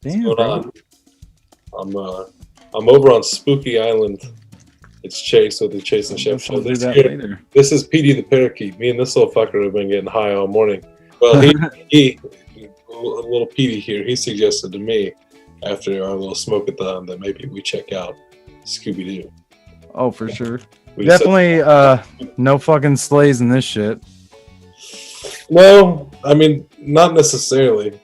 Damn, What's bro. going on? I'm over on Spooky Island. It's Chase with the Chase and I Shep guess I'll Show. do This that here, later. this is Petey the Parakeet. Me and this little fucker have been getting high all morning. Well, he little Petey here. He suggested to me after our little smoke-a-thon that maybe we check out Scooby-Doo. Oh, for sure. We said, Definitely no fucking sleighs in this shit. no, I mean not necessarily.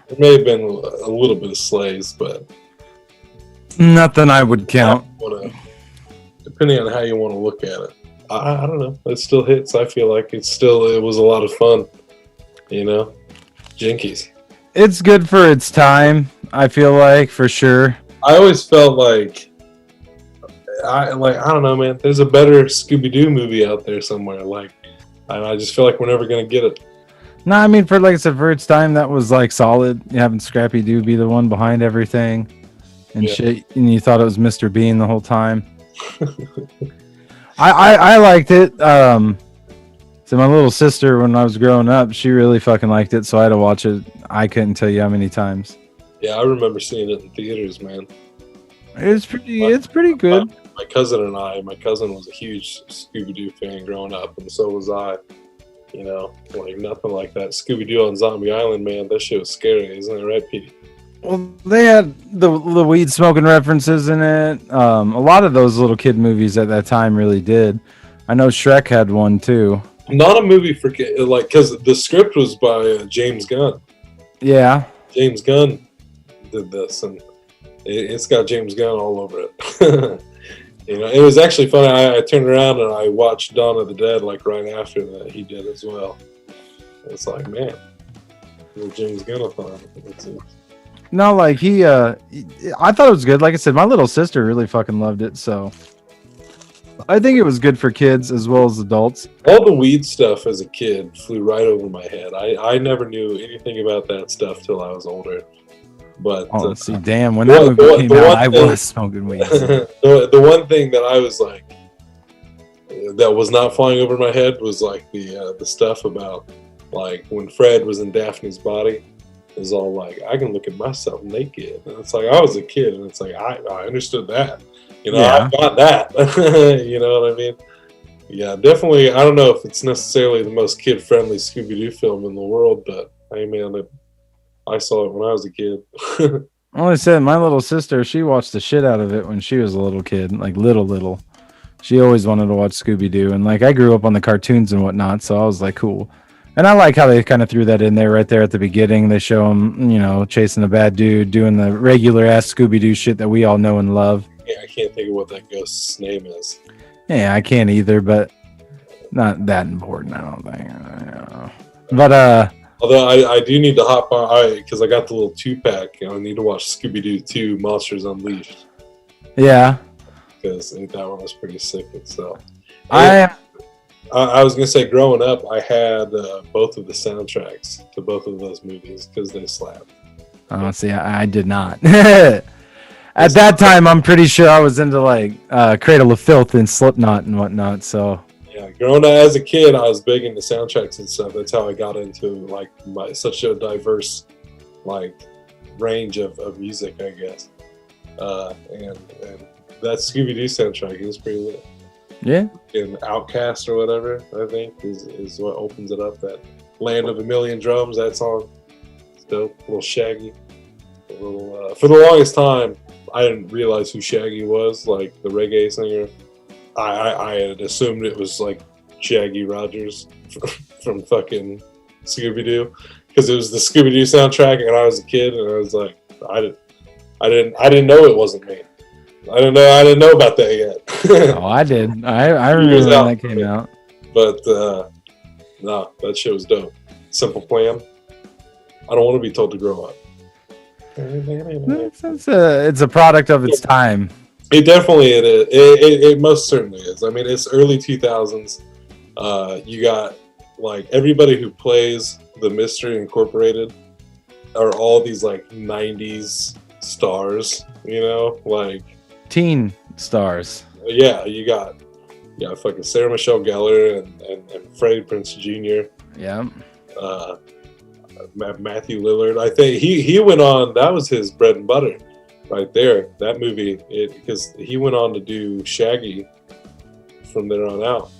There may have been a little bit of sleighs, but Nothing I would count. depending on how you want to look at it. I don't know. It still hits. I feel like it was a lot of fun. You know, Jinkies. It's good for its time, I feel like, for sure. I always felt like I don't know, man. There's a better Scooby-Doo movie out there somewhere. Like, I just feel like we're never gonna get it. No, I mean, for like I said, for its time, that was like solid. Having Scrappy-Doo be the one behind everything and shit, and you thought it was Mr. Bean the whole time. I liked it. So my little sister, when I was growing up, she really fucking liked it, so I had to watch it. I couldn't tell you how many times. Yeah, I remember seeing it in theaters, man. It's pretty good. My cousin and I. My cousin was a huge Scooby-Doo fan growing up, and so was I. You know, like nothing like that. Scooby-Doo on Zombie Island, man. That shit was scary, isn't it, right, Pete? Well, they had the weed smoking references in it. A lot of those little kid movies at that time really did. I know Shrek had one too. Not a movie for like, because the script was by James Gunn. Yeah. James Gunn did this, and it's got James Gunn all over it. You know, it was actually funny. I turned around and I watched Dawn of the Dead like right after that he did as well. It's like, man, James Gunn-a-thon. No, like I thought it was good. Like I said, my little sister really fucking loved it, so I think it was good for kids as well as adults. All the weed stuff as a kid flew right over my head. I never knew anything about that stuff till I was older. But see, damn, when that movie came out, I was smoking weed. The one thing that I was like, that was not flying over my head was like the stuff about like when Fred was in Daphne's body. It was all like, I can look at myself naked, and it's like I was a kid, and it's like I understood that. You know, Yeah. I got that. You know what I mean? Yeah, definitely. I don't know if it's necessarily the most kid-friendly Scooby-Doo film in the world, but hey, man, I saw it when I was a kid. Well, I said my little sister, she watched the shit out of it when she was a little kid, like little. She always wanted to watch Scooby-Doo, and like I grew up on the cartoons and whatnot, so I was like, cool. And I like how they kind of threw that in there right there at the beginning. They show him, you know, chasing a bad dude, doing the regular ass Scooby-Doo shit that we all know and love. Yeah, I can't think of what that ghost's name is. Yeah, I can't either, but not that important, I don't think. But although I do need to hop on, because I got the little 2-pack. You know, I need to watch Scooby-Doo 2: Monsters Unleashed. Yeah, because that one was pretty sick itself. I was gonna say, growing up, I had both of the soundtracks to both of those movies because they slapped. Oh, see, I did not. At that time, I'm pretty sure I was into like Cradle of Filth and Slipknot and whatnot. So yeah, growing up as a kid, I was big into soundtracks and stuff. That's how I got into like such a diverse like range of music, I guess. And that Scooby-Doo soundtrack is pretty lit. Yeah. And Outcast or whatever, I think, is what opens it up. That Land of a Million Drums, that song. It's dope. A little Shaggy. A little, for the longest time, I didn't realize who Shaggy was, like the reggae singer. I had assumed it was like Shaggy Rogers from fucking Scooby-Doo, because it was the Scooby-Doo soundtrack, and I was a kid, and I was like, I didn't know it wasn't me. I didn't know about that yet. Oh, I did. I remember when that came out. But no, that shit was dope. Simple Plan. I don't want to be told to grow up. It's a product of its time. It definitely it is. It most certainly is. I mean, it's early 2000s. You got like everybody who plays the Mystery Incorporated are all these like 90s stars, you know, like teen stars. Yeah, you got fucking Sarah Michelle Gellar and Freddie Prinze Jr. Yeah. Matthew Lillard. I think he went on. That was his bread and butter, right there. That movie, because he went on to do Shaggy from there on out.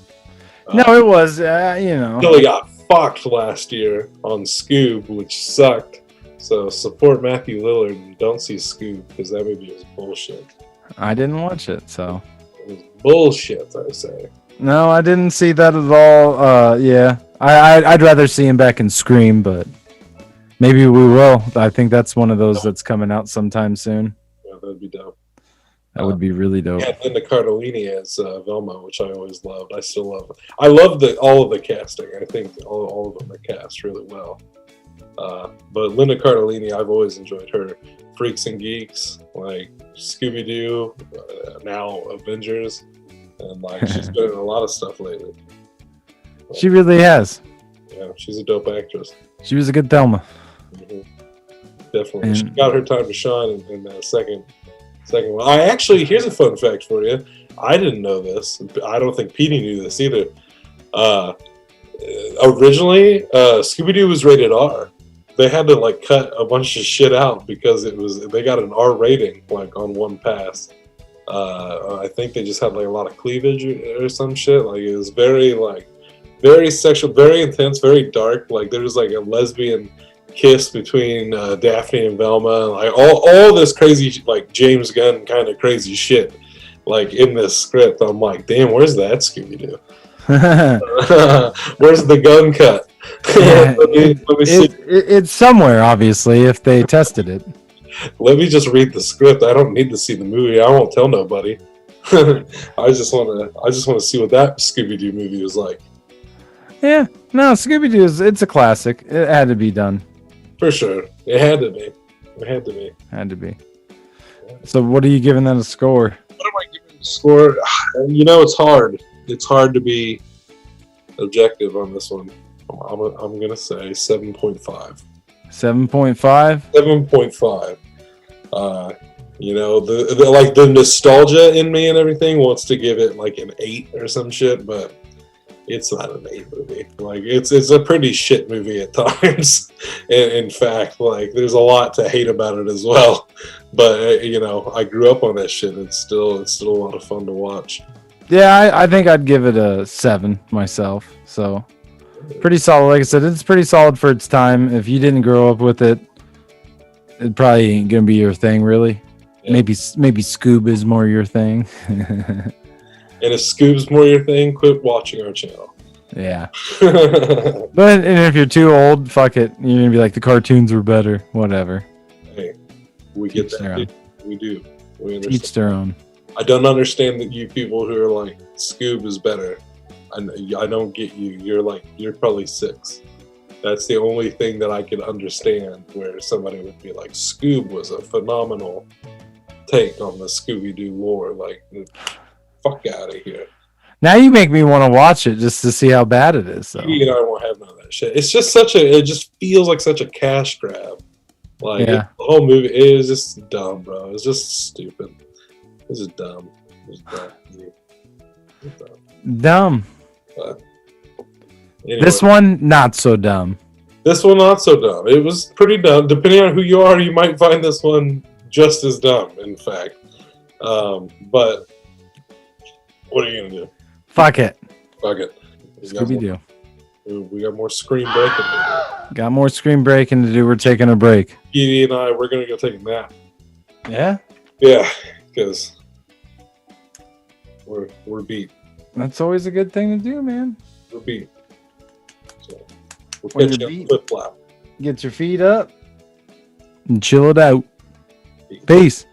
No, it was, you know. Billy got fucked last year on Scoob, which sucked. So support Matthew Lillard and don't see Scoob because that movie was bullshit. I didn't watch it, so. It was bullshit, I say. No, I didn't see that at all. Yeah, I'd rather see him back in Scream, but maybe we will. I think that's one of those that's coming out sometime soon. Yeah, that'd be dope. That would be really dope. Yeah, Linda Cardellini as Velma, which I always loved. I still love it. I love all of the casting. I think all of them are cast really well. But Linda Cardellini, I've always enjoyed her. Freaks and Geeks, like Scooby-Doo, now Avengers, and like she's been in a lot of stuff lately. She really has. Yeah, she's a dope actress. She was a good Thelma. Mm-hmm. Definitely, she got her time to shine in that second one. Here's a fun fact for you. I didn't know this. I don't think Petey knew this either. Originally, Scooby-Doo was rated R. They had to like cut a bunch of shit out because they got an R rating like on one pass. I think they just had like a lot of cleavage or some shit. Like it was very sexual, very intense, very dark. Like there was like a lesbian kiss between Daphne and Velma. Like all this crazy like James Gunn kind of crazy shit. Like in this script, I'm like, damn, where's that Scooby-Doo? Where's the gun cut? Yeah, let me see. It's somewhere, obviously, if they tested it. Let me just read the script. I don't need to see the movie. I won't tell nobody. I just want to see what that Scooby-Doo movie was like. Yeah, no, Scooby-Doo it's a classic. It had to be done. For sure, it had to be. It had to be. Had to be. So, what are you giving that a score? What am I giving it a score? You know, it's hard. It's hard to be objective on this one. I'm gonna say 7.5. 7.5. 7.5. You know, the nostalgia in me and everything wants to give it like an 8 or some shit, but it's not an 8 movie. Like it's a pretty shit movie at times. In fact, like there's a lot to hate about it as well. But you know, I grew up on that shit. It's still a lot of fun to watch. Yeah, I think I'd give it a 7 myself. So pretty solid. Like I said, it's pretty solid for its time. If you didn't grow up with it, it probably ain't gonna be your thing, really. Yeah. Maybe Scoob is more your thing. And if Scoob's more your thing, quit watching our channel. Yeah. But if you're too old, fuck it. You're gonna be like the cartoons were better. Whatever. Hey, we get that. We do. We understand. Each their own. I don't understand that you people who are like Scoob is better. I don't get you. You're probably 6. That's the only thing that I can understand where somebody would be like, Scoob was a phenomenal take on the Scooby-Doo lore. Like, fuck out of here. Now you make me want to watch it just to see how bad it is. So. You know, I won't have none of that shit. It's just it just feels like such a cash grab. Like, the whole movie is just dumb, bro. It's just stupid. It's just dumb. It's dumb. It's dumb. Dumb. Anyway. This one, not so dumb. This one, not so dumb. It was pretty dumb. Depending on who you are, you might find this one just as dumb, in fact. But what are you going to do? Fuck it. Fuck it. Scooby-Doo. We got more screen breaking to do. Got more screen breaking to do. We're taking a break. Petey and I, we're going to go take a nap. Yeah? Yeah, because we're beat. That's always a good thing to do, man. We're beat. So we'll When catch you're you on beat, flip flop. Get your feet up and chill it out. Peace.